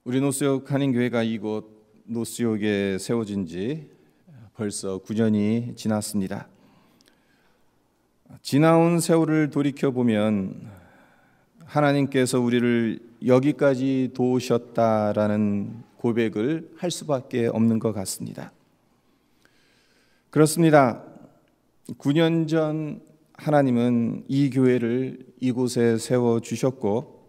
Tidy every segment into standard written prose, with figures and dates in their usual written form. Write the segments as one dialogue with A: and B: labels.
A: 우리 노수역 한인교회가 이곳 노수역에 세워진 지 벌써 9년이 지났습니다. 지나온 세월을 돌이켜보면 하나님께서 우리를 여기까지 도우셨다라는 고백을 할 수밖에 없는 것 같습니다. 그렇습니다. 9년 전 하나님은 이 교회를 이곳에 세워주셨고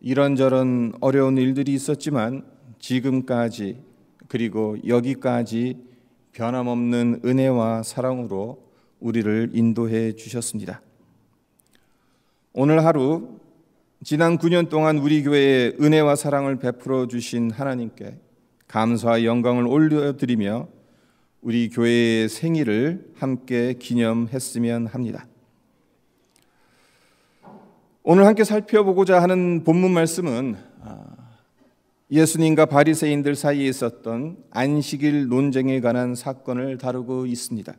A: 이런저런 어려운 일들이 있었지만 지금까지 그리고 여기까지 변함없는 은혜와 사랑으로 우리를 인도해 주셨습니다. 오늘 하루 지난 9년 동안 우리 교회에 은혜와 사랑을 베풀어 주신 하나님께 감사와 영광을 올려드리며 우리 교회의 생일을 함께 기념했으면 합니다. 오늘 함께 살펴보고자 하는 본문 말씀은 예수님과 바리새인들 사이에 있었던 안식일 논쟁에 관한 사건을 다루고 있습니다.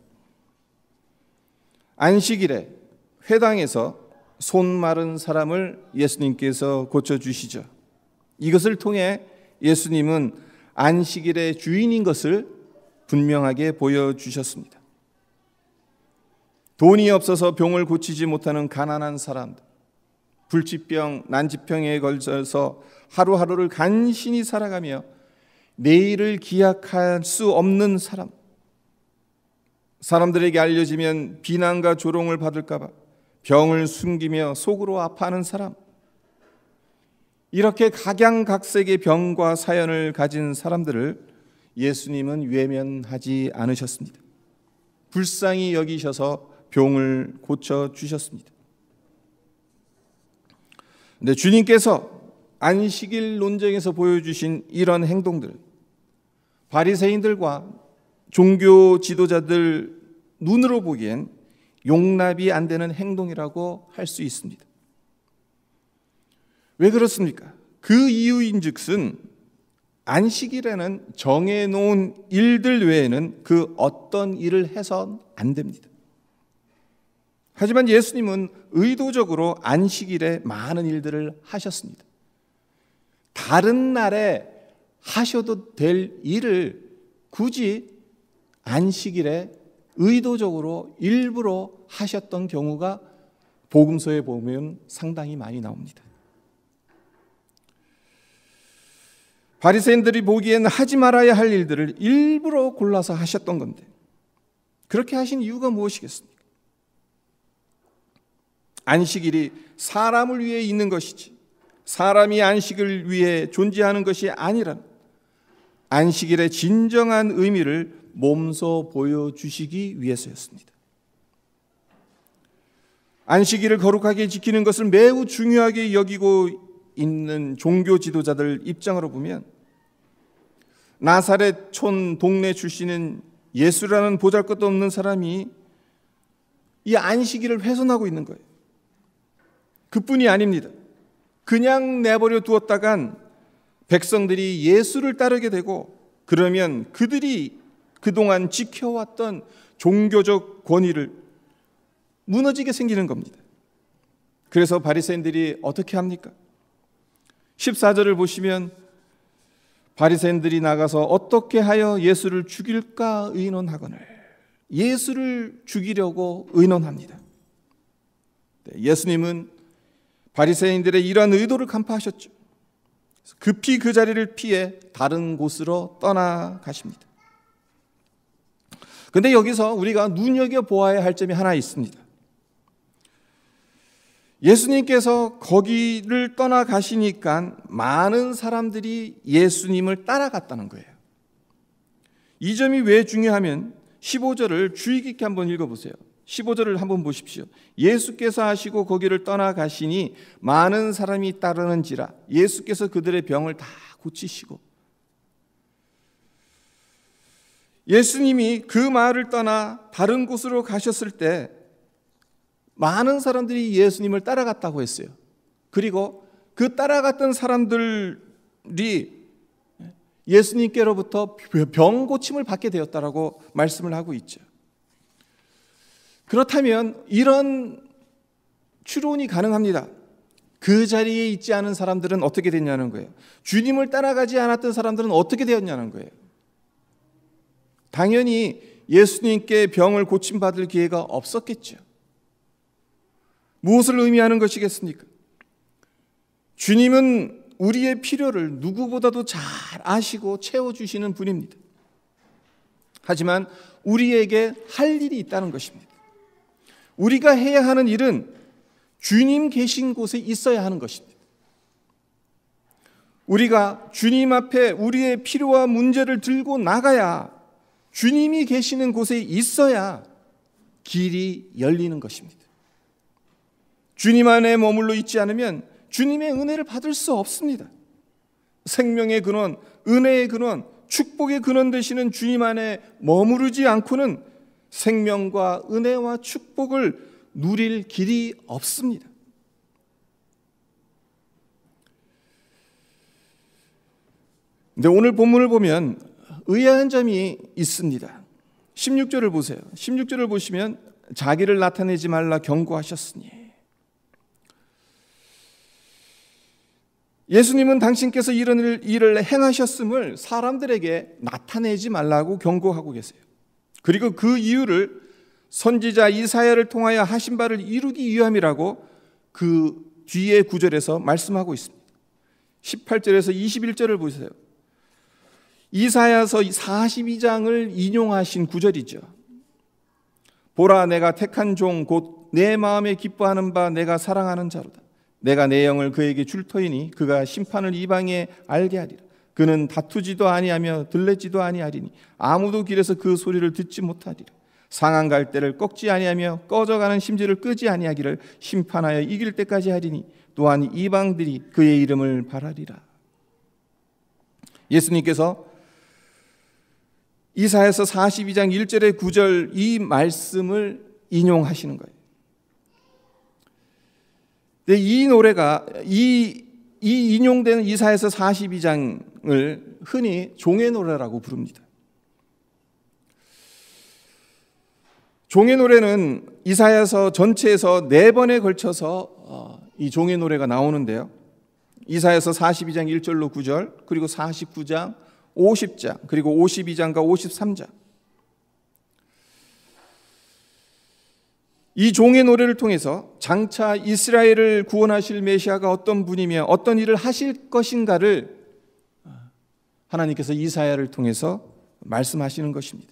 A: 안식일에 회당에서 손 마른 사람을 예수님께서 고쳐주시죠. 이것을 통해 예수님은 안식일의 주인인 것을 분명하게 보여주셨습니다. 돈이 없어서 병을 고치지 못하는 가난한 사람들, 불치병, 난치병에 걸쳐서 하루하루를 간신히 살아가며 내일을 기약할 수 없는 사람들에게 알려지면 비난과 조롱을 받을까 봐 병을 숨기며 속으로 아파하는 사람, 이렇게 각양각색의 병과 사연을 가진 사람들을 예수님은 외면하지 않으셨습니다. 불쌍히 여기셔서 병을 고쳐주셨습니다. 근데 주님께서 안식일 논쟁에서 보여주신 이런 행동들, 바리새인들과 종교 지도자들 눈으로 보기엔 용납이 안 되는 행동이라고 할 수 있습니다. 왜 그렇습니까? 그 이유인즉슨 안식일에는 정해놓은 일들 외에는 그 어떤 일을 해선 안 됩니다. 하지만 예수님은 의도적으로 안식일에 많은 일들을 하셨습니다. 다른 날에 하셔도 될 일을 굳이 안식일에 의도적으로 일부러 하셨던 경우가 복음서에 보면 상당히 많이 나옵니다. 바리새인들이 보기엔 하지 말아야 할 일들을 일부러 골라서 하셨던 건데 그렇게 하신 이유가 무엇이겠습니까? 안식일이 사람을 위해 있는 것이지 사람이 안식을 위해 존재하는 것이 아니라 안식일의 진정한 의미를 몸소 보여주시기 위해서였습니다. 안식일을 거룩하게 지키는 것을 매우 중요하게 여기고 있는 종교 지도자들 입장으로 보면 나사렛 촌 동네 출신인 예수라는 보잘것도 없는 사람이 이 안식일을 훼손하고 있는 거예요. 그뿐이 아닙니다. 그냥 내버려 두었다간 백성들이 예수를 따르게 되고 그러면 그들이 그동안 지켜왔던 종교적 권위를 무너지게 생기는 겁니다. 그래서 바리새인들이 어떻게 합니까? 14절을 보시면 바리새인들이 나가서 어떻게 하여 예수를 죽일까 의논하거늘 예수를 죽이려고 의논합니다. 예수님은 바리새인들의 이러한 의도를 간파하셨죠. 급히 그 자리를 피해 다른 곳으로 떠나가십니다. 그런데 여기서 우리가 눈여겨보아야 할 점이 하나 있습니다. 예수님께서 거기를 떠나가시니까 많은 사람들이 예수님을 따라갔다는 거예요. 이 점이 왜 중요하면 15절을 주의 깊게 한번 읽어보세요. 15절을 한번 보십시오. 예수께서 하시고 거기를 떠나가시니 많은 사람이 따르는지라 예수께서 그들의 병을 다 고치시고 예수님이 그 마을을 떠나 다른 곳으로 가셨을 때 많은 사람들이 예수님을 따라갔다고 했어요. 그리고 그 따라갔던 사람들이 예수님께로부터 병 고침을 받게 되었다라고 말씀을 하고 있죠. 그렇다면 이런 추론이 가능합니다. 그 자리에 있지 않은 사람들은 어떻게 됐냐는 거예요. 주님을 따라가지 않았던 사람들은 어떻게 되었냐는 거예요. 당연히 예수님께 병을 고침받을 기회가 없었겠죠. 무엇을 의미하는 것이겠습니까? 주님은 우리의 필요를 누구보다도 잘 아시고 채워주시는 분입니다. 하지만 우리에게 할 일이 있다는 것입니다. 우리가 해야 하는 일은 주님 계신 곳에 있어야 하는 것입니다. 우리가 주님 앞에 우리의 필요와 문제를 들고 나가야, 주님이 계시는 곳에 있어야 길이 열리는 것입니다. 주님 안에 머물러 있지 않으면 주님의 은혜를 받을 수 없습니다. 생명의 근원, 은혜의 근원, 축복의 근원 되시는 주님 안에 머무르지 않고는 생명과 은혜와 축복을 누릴 길이 없습니다. 근데 오늘 본문을 보면 의아한 점이 있습니다. 16절을 보세요. 16절을 보시면 자기를 나타내지 말라 경고하셨으니, 예수님은 당신께서 이런 일을 행하셨음을 사람들에게 나타내지 말라고 경고하고 계세요. 그리고 그 이유를 선지자 이사야를 통하여 하신 바를 이루기 위함이라고 그 뒤에 구절에서 말씀하고 있습니다. 18절에서 21절을 보세요. 이사야서 42장을 인용하신 구절이죠. 보라, 내가 택한 종 곧 내 마음에 기뻐하는 바 내가 사랑하는 자로다. 내가 내 영을 그에게 줄 터이니 그가 심판을 이방에 알게 하리라. 그는 다투지도 아니하며 들레지도 아니하리니 아무도 길에서 그 소리를 듣지 못하리라. 상한 갈대를 꺾지 아니하며 꺼져가는 심지를 끄지 아니하기를 심판하여 이길 때까지 하리니 또한 이방들이 그의 이름을 바라리라. 예수님께서 이사야서 42장 1절의 9절 이 말씀을 인용하시는 거예요. 이 노래가 이 인용되는 이사야서 42장을 흔히 종의 노래라고 부릅니다. 종의 노래는 이사야서 전체에서 4번에 걸쳐서 이 종의 노래가 나오는데요. 이사야서 42장 1절로 9절, 그리고 49장, 50장, 그리고 52장과 53장. 이 종의 노래를 통해서 장차 이스라엘을 구원하실 메시아가 어떤 분이며 어떤 일을 하실 것인가를 하나님께서 이사야를 통해서 말씀하시는 것입니다.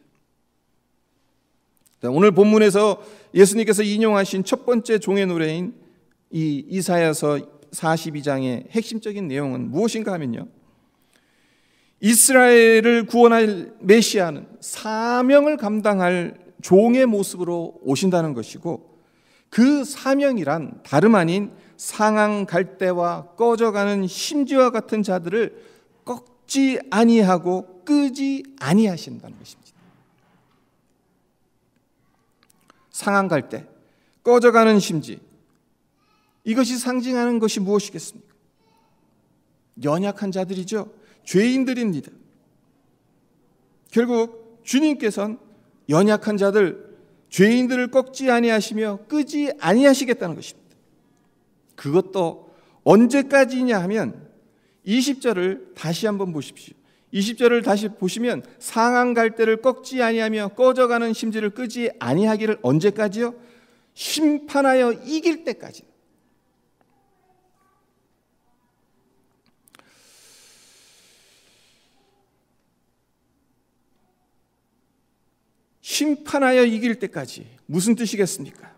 A: 오늘 본문에서 예수님께서 인용하신 첫 번째 종의 노래인 이 이사야서 42장의 핵심적인 내용은 무엇인가 하면요, 이스라엘을 구원할 메시아는 사명을 감당할 종의 모습으로 오신다는 것이고, 그 사명이란 다름 아닌 상한 갈대와 꺼져가는 심지와 같은 자들을 꺾지 아니하고 끄지 아니하신다는 것입니다. 상한 갈대, 꺼져가는 심지, 이것이 상징하는 것이 무엇이겠습니까? 연약한 자들이죠. 죄인들입니다. 결국 주님께서는 연약한 자들, 죄인들을 꺾지 아니하시며 끄지 아니하시겠다는 것입니다. 그것도 언제까지냐 하면 20절을 다시 한번 보십시오. 20절을 다시 보시면 상한 갈대를 꺾지 아니하며 꺼져가는 심지를 끄지 아니하기를 언제까지요? 심판하여 이길 때까지. 심판하여 이길 때까지. 무슨 뜻이겠습니까?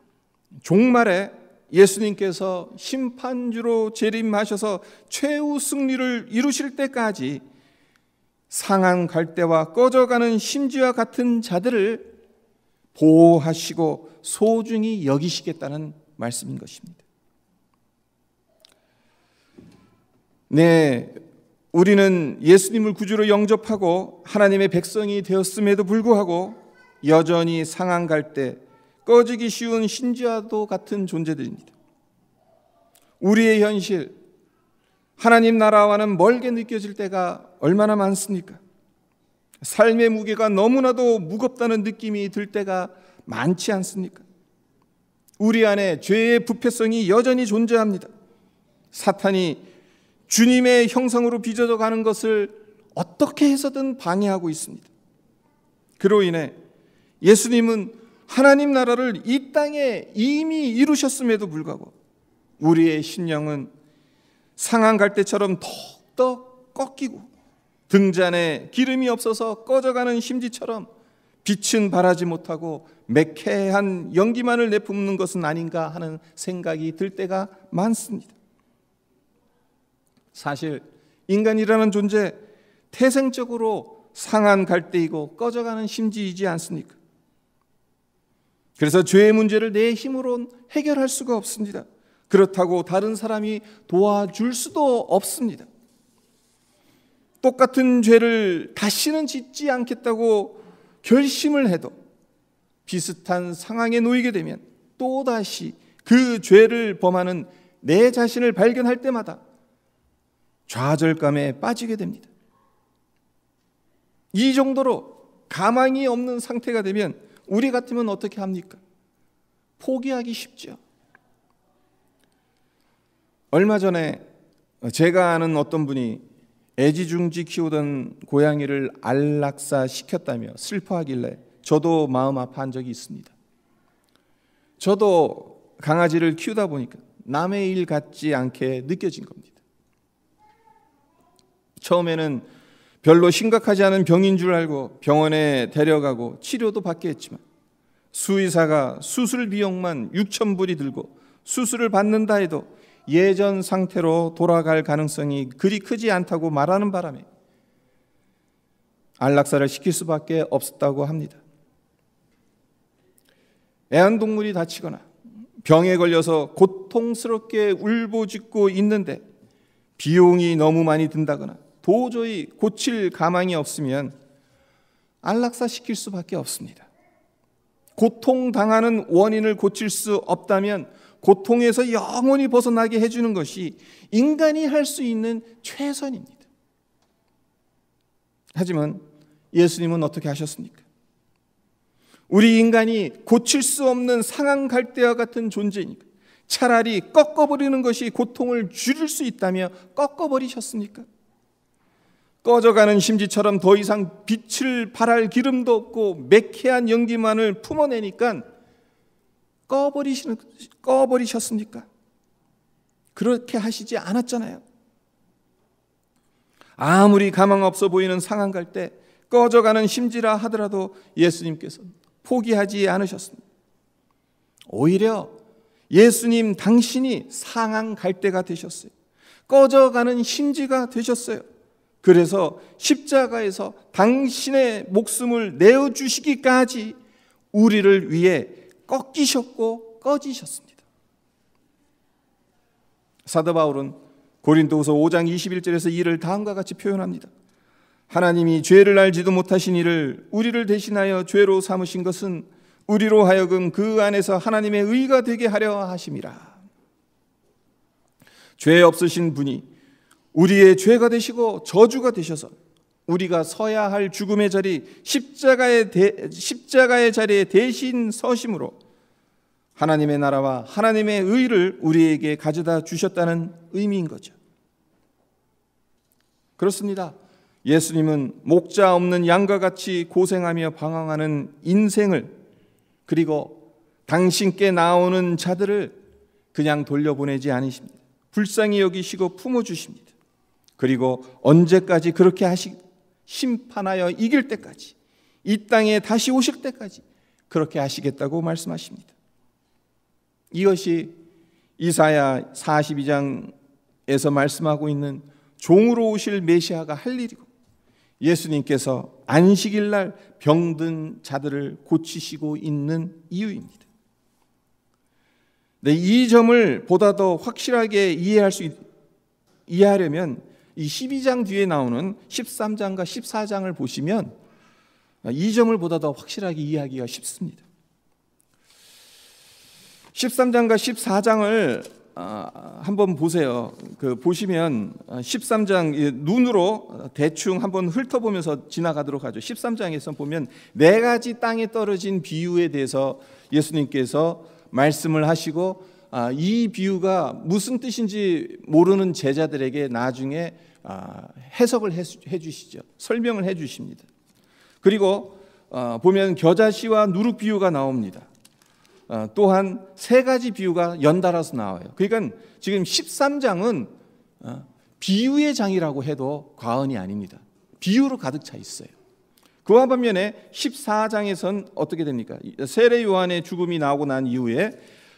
A: 종말에 예수님께서 심판주로 재림하셔서 최후 승리를 이루실 때까지 상한 갈대와 꺼져가는 심지와 같은 자들을 보호하시고 소중히 여기시겠다는 말씀인 것입니다. 네, 우리는 예수님을 구주로 영접하고 하나님의 백성이 되었음에도 불구하고 여전히 상한 갈대, 꺼지기 쉬운 신지와도 같은 존재들입니다. 우리의 현실, 하나님 나라와는 멀게 느껴질 때가 얼마나 많습니까? 삶의 무게가 너무나도 무겁다는 느낌이 들 때가 많지 않습니까? 우리 안에 죄의 부패성이 여전히 존재합니다. 사탄이 주님의 형상으로 빚어져 가는 것을 어떻게 해서든 방해하고 있습니다. 그로 인해 예수님은 하나님 나라를 이 땅에 이미 이루셨음에도 불구하고 우리의 심령은 상한 갈대처럼 더욱더 꺾이고 등잔에 기름이 없어서 꺼져가는 심지처럼 빛은 발하지 못하고 매캐한 연기만을 내뿜는 것은 아닌가 하는 생각이 들 때가 많습니다. 사실 인간이라는 존재 태생적으로 상한 갈대이고 꺼져가는 심지이지 않습니까? 그래서 죄의 문제를 내 힘으로는 해결할 수가 없습니다. 그렇다고 다른 사람이 도와줄 수도 없습니다. 똑같은 죄를 다시는 짓지 않겠다고 결심을 해도 비슷한 상황에 놓이게 되면 또다시 그 죄를 범하는 내 자신을 발견할 때마다 좌절감에 빠지게 됩니다. 이 정도로 가망이 없는 상태가 되면 우리 같으면 어떻게 합니까? 포기하기 쉽죠. 얼마 전에 제가 아는 어떤 분이 애지중지 키우던 고양이를 안락사 시켰다며 슬퍼하길래 저도 마음 아파한 적이 있습니다. 저도 강아지를 키우다 보니까 남의 일 같지 않게 느껴진 겁니다. 처음에는 별로 심각하지 않은 병인 줄 알고 병원에 데려가고 치료도 받게 했지만 수의사가 수술 비용만 6,000불이 들고 수술을 받는다 해도 예전 상태로 돌아갈 가능성이 그리 크지 않다고 말하는 바람에 안락사를 시킬 수밖에 없었다고 합니다. 애완동물이 다치거나 병에 걸려서 고통스럽게 울부짖고 있는데 비용이 너무 많이 든다거나 도저히 고칠 가망이 없으면 안락사 시킬 수밖에 없습니다. 고통당하는 원인을 고칠 수 없다면 고통에서 영원히 벗어나게 해주는 것이 인간이 할 수 있는 최선입니다. 하지만 예수님은 어떻게 하셨습니까? 우리 인간이 고칠 수 없는 상한 갈대와 같은 존재니까 차라리 꺾어버리는 것이 고통을 줄일 수 있다며 꺾어버리셨습니까? 꺼져가는 심지처럼 더 이상 빛을 발할 기름도 없고 매캐한 연기만을 품어내니까 꺼버리셨습니까? 그렇게 하시지 않았잖아요. 아무리 가망 없어 보이는 상한 갈대, 꺼져가는 심지라 하더라도 예수님께서 포기하지 않으셨습니다. 오히려 예수님 당신이 상한 갈대가 되셨어요. 꺼져가는 심지가 되셨어요. 그래서 십자가에서 당신의 목숨을 내어주시기까지 우리를 위해 꺾이셨고 꺼지셨습니다. 사도 바울은 고린도후서 5장 21절에서 이를 다음과 같이 표현합니다. 하나님이 죄를 알지도 못하신 이를 우리를 대신하여 죄로 삼으신 것은 우리로 하여금 그 안에서 하나님의 의가 되게 하려 하심이라. 죄 없으신 분이 우리의 죄가 되시고 저주가 되셔서 우리가 서야 할 죽음의 자리 십자가의 자리에 대신 서심으로 하나님의 나라와 하나님의 의를 우리에게 가져다 주셨다는 의미인 거죠. 그렇습니다. 예수님은 목자 없는 양과 같이 고생하며 방황하는 인생을, 그리고 당신께 나오는 자들을 그냥 돌려보내지 않으십니다. 불쌍히 여기시고 품어주십니다. 그리고 언제까지 그렇게 심판하여 이길 때까지, 이 땅에 다시 오실 때까지 그렇게 하시겠다고 말씀하십니다. 이것이 이사야 42장에서 말씀하고 있는 종으로 오실 메시아가 할 일이고, 예수님께서 안식일 날 병든 자들을 고치시고 있는 이유입니다. 네, 이 점을 보다 더 확실하게 이해하려면 이 12장 뒤에 나오는 13장과 14장을 보시면 이 점을 보다 더 확실하게 이해하기가 쉽습니다. 13장과 14장을 한번 보세요. 보시면 13장 눈으로 대충 한번 훑어보면서 지나가도록 하죠. 13장에서 보면 네 가지 땅에 떨어진 비유에 대해서 예수님께서 말씀을 하시고 이 비유가 무슨 뜻인지 모르는 제자들에게 나중에 해석을 해주시죠. 설명을 해주십니다. 그리고 보면 겨자씨와 누룩 비유가 나옵니다. 또한 세 가지 비유가 연달아서 나와요. 그러니까 지금 13장은 비유의 장이라고 해도 과언이 아닙니다. 비유로 가득 차 있어요. 그와 반면에 14장에선 어떻게 됩니까? 세례 요한의 죽음이 나오고 난 이후에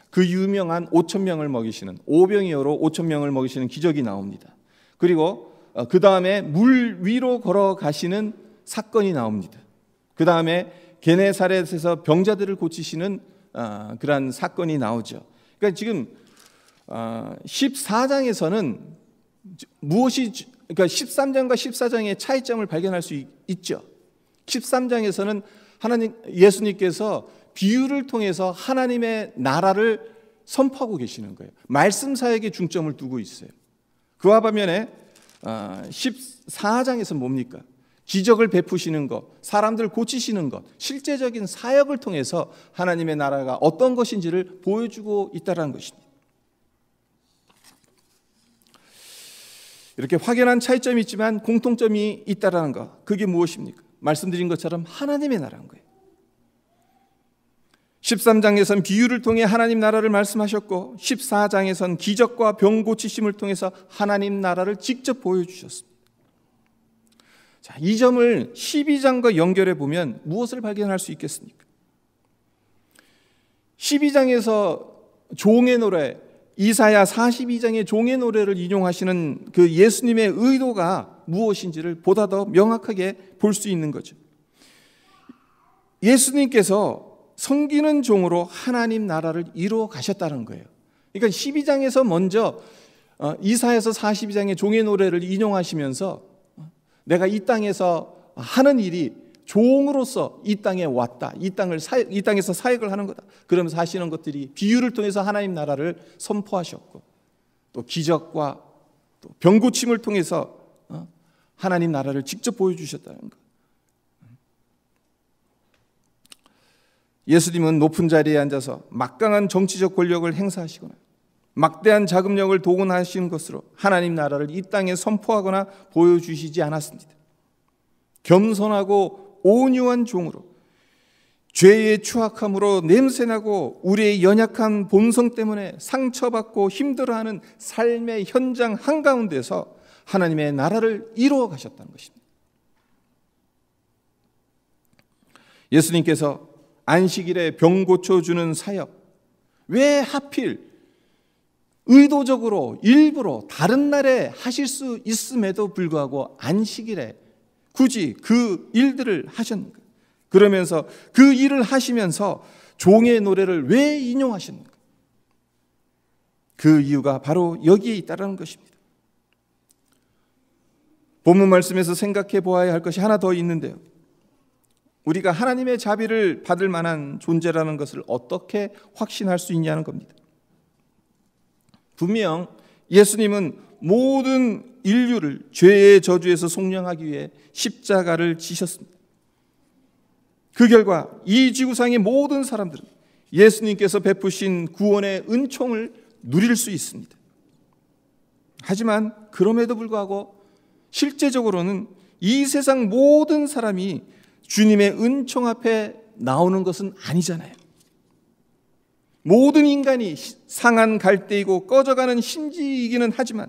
A: 그 유명한 5,000명을 먹이시는, 오병이어로 5,000명을 먹이시는 기적이 나옵니다. 그리고 그 다음에 물 위로 걸어가시는 사건이 나옵니다. 그 다음에 게네사렛에서 병자들을 고치시는 그러한 사건이 나오죠. 그러니까 지금 14장에서는 무엇이, 그러니까 13장과 14장의 차이점을 발견할 수 있죠. 13장에서는 예수님께서 비유를 통해서 하나님의 나라를 선포하고 계시는 거예요. 말씀 사역에 중점을 두고 있어요. 그와 반면에 14장에서는 뭡니까? 기적을 베푸시는 것, 사람들 고치시는 것, 실제적인 사역을 통해서 하나님의 나라가 어떤 것인지를 보여주고 있다는 것입니다. 이렇게 확연한 차이점이 있지만 공통점이 있다는 것, 그게 무엇입니까? 말씀드린 것처럼 하나님의 나라인 거예요. 13장에선 비유를 통해 하나님 나라를 말씀하셨고 14장에선 기적과 병 고치심을 통해서 하나님 나라를 직접 보여주셨습니다. 자, 이 점을 12장과 연결해 보면 무엇을 발견할 수 있겠습니까? 12장에서 종의 노래, 이사야 42장의 종의 노래를 인용하시는 그 예수님의 의도가 무엇인지를 보다 더 명확하게 볼 수 있는 거죠. 예수님께서 섬기는 종으로 하나님 나라를 이루어 가셨다는 거예요. 그러니까 12장에서 먼저 이사야서 42장의 종의 노래를 인용하시면서 내가 이 땅에서 하는 일이 종으로서 이 땅에 왔다. 이 땅에서 사역을 하는 거다. 그러면서 하시는 것들이 비유를 통해서 하나님 나라를 선포하셨고 또 기적과 또 병고침을 통해서 하나님 나라를 직접 보여주셨다는 것. 예수님은 높은 자리에 앉아서 막강한 정치적 권력을 행사하시거나 막대한 자금력을 동원하시는 것으로 하나님 나라를 이 땅에 선포하거나 보여주시지 않았습니다. 겸손하고 온유한 종으로 죄의 추악함으로 냄새나고 우리의 연약한 본성 때문에 상처받고 힘들어하는 삶의 현장 한가운데서 하나님의 나라를 이루어 가셨다는 것입니다. 예수님께서 안식일에 병 고쳐주는 사역, 왜 하필 의도적으로 일부러 다른 날에 하실 수 있음에도 불구하고 안식일에 굳이 그 일들을 하셨는가? 그러면서 그 일을 하시면서 종의 노래를 왜 인용하셨는가? 그 이유가 바로 여기에 있다는 것입니다. 본문 말씀에서 생각해 보아야 할 것이 하나 더 있는데요. 우리가 하나님의 자비를 받을 만한 존재라는 것을 어떻게 확신할 수 있냐는 겁니다. 분명 예수님은 모든 인류를 죄의 저주에서 속량하기 위해 십자가를 지셨습니다. 그 결과 이 지구상의 모든 사람들은 예수님께서 베푸신 구원의 은총을 누릴 수 있습니다. 하지만 그럼에도 불구하고 실제적으로는 이 세상 모든 사람이 주님의 은총 앞에 나오는 것은 아니잖아요. 모든 인간이 상한 갈대이고 꺼져가는 심지이기는 하지만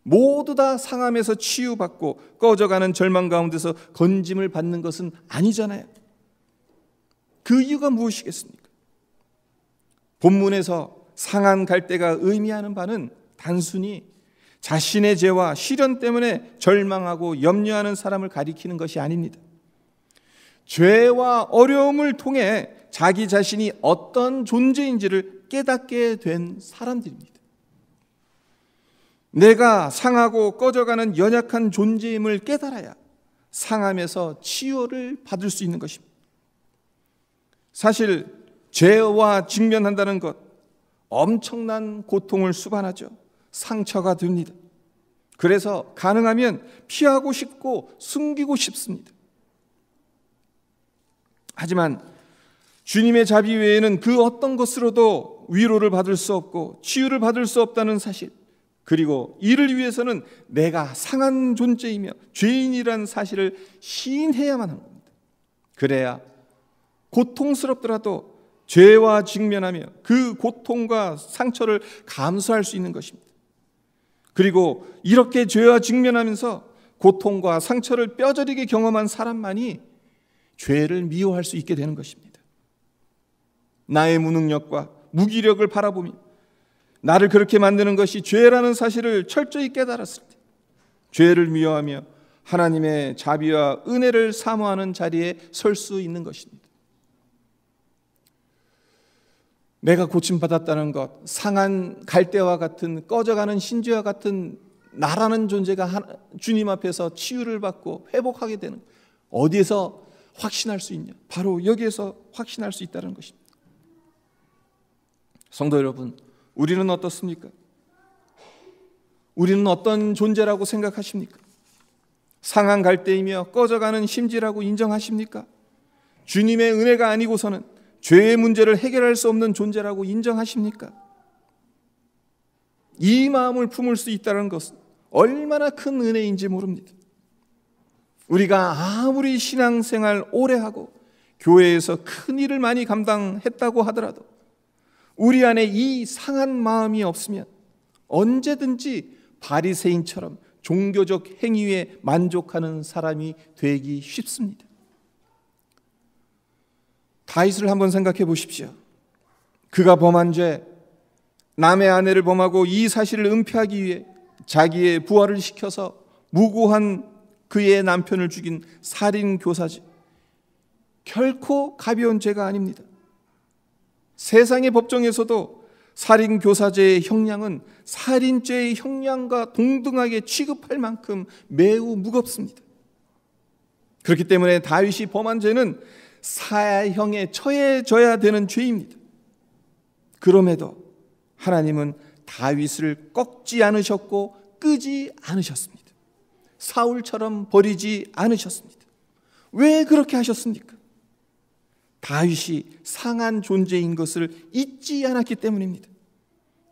A: 모두 다 상함에서 치유받고 꺼져가는 절망 가운데서 건짐을 받는 것은 아니잖아요. 그 이유가 무엇이겠습니까? 본문에서 상한 갈대가 의미하는 바는 단순히 자신의 죄와 시련 때문에 절망하고 염려하는 사람을 가리키는 것이 아닙니다. 죄와 어려움을 통해 자기 자신이 어떤 존재인지를 깨닫게 된 사람들입니다. 내가 상하고 꺼져가는 연약한 존재임을 깨달아야 상함에서 치유를 받을 수 있는 것입니다. 사실 죄와 직면한다는 것 엄청난 고통을 수반하죠. 상처가 됩니다. 그래서 가능하면 피하고 싶고 숨기고 싶습니다. 하지만 주님의 자비 외에는 그 어떤 것으로도 위로를 받을 수 없고 치유를 받을 수 없다는 사실, 그리고 이를 위해서는 내가 상한 존재이며 죄인이라는 사실을 시인해야만 합니다. 그래야 고통스럽더라도 죄와 직면하며 그 고통과 상처를 감수할 수 있는 것입니다. 그리고 이렇게 죄와 직면하면서 고통과 상처를 뼈저리게 경험한 사람만이 죄를 미워할 수 있게 되는 것입니다. 나의 무능력과 무기력을 바라보며 나를 그렇게 만드는 것이 죄라는 사실을 철저히 깨달았을 때 죄를 미워하며 하나님의 자비와 은혜를 사모하는 자리에 설 수 있는 것입니다. 내가 고침받았다는 것, 상한 갈대와 같은 꺼져가는 신지와 같은 나라는 존재가 주님 앞에서 치유를 받고 회복하게 되는, 어디에서 확신할 수 있냐? 바로 여기에서 확신할 수 있다는 것입니다. 성도 여러분, 우리는 어떻습니까? 우리는 어떤 존재라고 생각하십니까? 상한 갈대이며 꺼져가는 심지라고 인정하십니까? 주님의 은혜가 아니고서는 죄의 문제를 해결할 수 없는 존재라고 인정하십니까? 이 마음을 품을 수 있다는 것은 얼마나 큰 은혜인지 모릅니다. 우리가 아무리 신앙생활 오래 하고 교회에서 큰 일을 많이 감당했다고 하더라도 우리 안에 이 상한 마음이 없으면 언제든지 바리새인처럼 종교적 행위에 만족하는 사람이 되기 쉽습니다. 다윗을 한번 생각해 보십시오. 그가 범한 죄, 남의 아내를 범하고 이 사실을 은폐하기 위해 자기의 부하를 시켜서 무고한 그의 남편을 죽인 살인 교사죄, 결코 가벼운 죄가 아닙니다. 세상의 법정에서도 살인 교사죄의 형량은 살인죄의 형량과 동등하게 취급할 만큼 매우 무겁습니다. 그렇기 때문에 다윗이 범한 죄는 사형에 처해져야 되는 죄입니다. 그럼에도 하나님은 다윗을 꺾지 않으셨고 끄지 않으셨습니다. 사울처럼 버리지 않으셨습니다. 왜 그렇게 하셨습니까? 다윗이 상한 존재인 것을 잊지 않았기 때문입니다.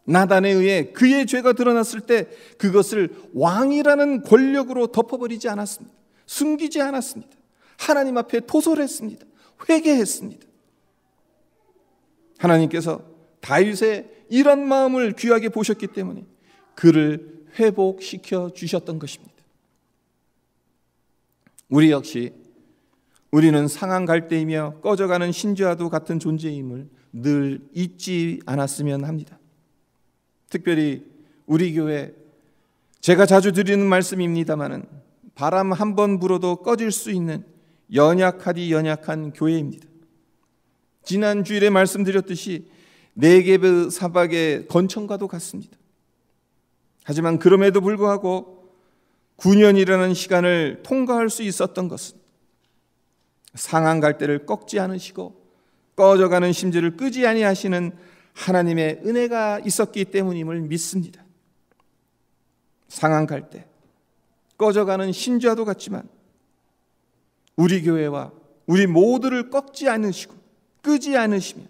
A: 나단에 의해 그의 죄가 드러났을 때 그것을 왕이라는 권력으로 덮어버리지 않았습니다. 숨기지 않았습니다. 하나님 앞에 토설했습니다. 회개했습니다. 하나님께서 다윗의 이런 마음을 귀하게 보셨기 때문에 그를 회복시켜 주셨던 것입니다. 우리 역시 우리는 상한 갈대이며 꺼져가는 신지와도 같은 존재임을 늘 잊지 않았으면 합니다. 특별히 우리 교회, 제가 자주 드리는 말씀입니다마는 바람 한 번 불어도 꺼질 수 있는 연약하디 연약한 교회입니다. 지난 주일에 말씀드렸듯이 네게브 사박의 건천과도 같습니다. 하지만 그럼에도 불구하고 9년이라는 시간을 통과할 수 있었던 것은 상한 갈대를 꺾지 않으시고 꺼져가는 심지를 끄지 아니하시는 하나님의 은혜가 있었기 때문임을 믿습니다. 상한 갈대, 꺼져가는 심지와도 같지만 우리 교회와 우리 모두를 꺾지 않으시고 끄지 않으시며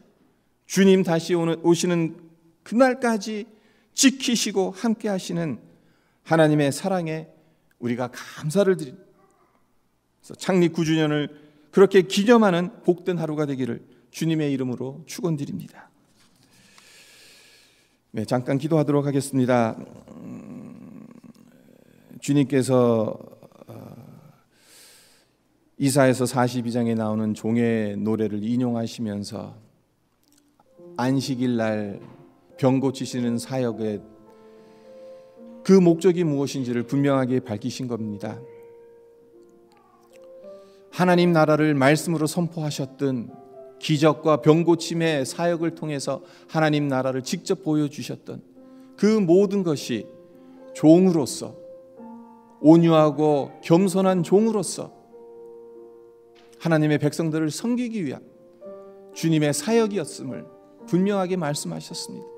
A: 주님 다시 오시는 그날까지 지키시고 함께 하시는 하나님의 사랑에 우리가 감사를 드립니다. 창립 9주년을 그렇게 기념하는 복된 하루가 되기를 주님의 이름으로 축원드립니다. 네, 잠깐 기도하도록 하겠습니다. 주님께서 이사야서 42장에 나오는 종의 노래를 인용하시면서 안식일 날 병 고치시는 사역의 그 목적이 무엇인지를 분명하게 밝히신 겁니다. 하나님 나라를 말씀으로 선포하셨던 기적과 병 고침의 사역을 통해서 하나님 나라를 직접 보여주셨던 그 모든 것이 종으로서, 온유하고 겸손한 종으로서 하나님의 백성들을 섬기기 위한 주님의 사역이었음을 분명하게 말씀하셨습니다.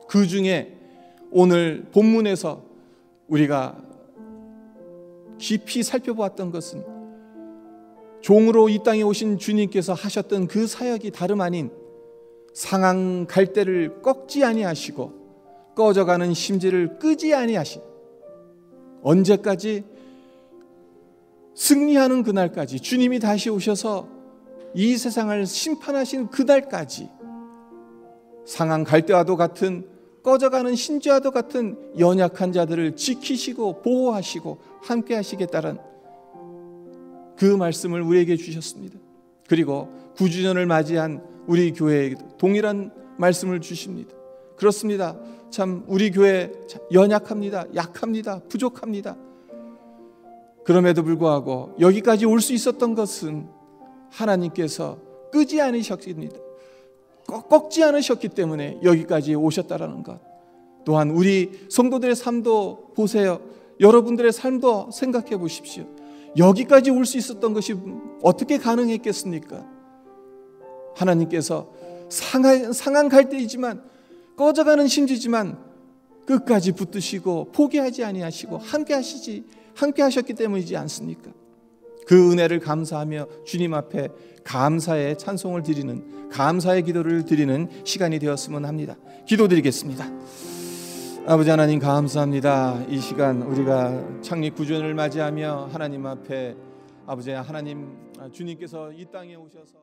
A: 그 중에 오늘 본문에서 우리가 깊이 살펴보았던 것은 종으로 이 땅에 오신 주님께서 하셨던 그 사역이 다름 아닌 상한 갈대를 꺾지 아니하시고 꺼져가는 심지를 끄지 아니하신, 언제까지? 승리하는 그날까지, 주님이 다시 오셔서 이 세상을 심판하신 그날까지 상한 갈대와도 같은, 꺼져가는 심지와도 같은 연약한 자들을 지키시고 보호하시고 함께 하시겠다는 그 말씀을 우리에게 주셨습니다. 그리고 9주년을 맞이한 우리 교회에게도 동일한 말씀을 주십니다. 그렇습니다. 참 우리 교회 연약합니다. 약합니다. 부족합니다. 그럼에도 불구하고 여기까지 올 수 있었던 것은 하나님께서 끄지 않으셨습니다. 꺾지 않으셨기 때문에 여기까지 오셨다라는 것. 또한 우리 성도들의 삶도 보세요. 여러분들의 삶도 생각해 보십시오. 여기까지 올 수 있었던 것이 어떻게 가능했겠습니까? 하나님께서 상한 갈대이지만, 꺼져가는 심지지만 끝까지 붙드시고 포기하지 아니하시고 함께 하셨기 때문이지 않습니까? 그 은혜를 감사하며 주님 앞에 감사의 찬송을 드리는, 감사의 기도를 드리는 시간이 되었으면 합니다. 기도드리겠습니다. 아버지 하나님, 감사합니다. 이 시간 우리가 창립 9주년을 맞이하며 하나님 앞에, 아버지 하나님, 주님께서 이 땅에 오셔서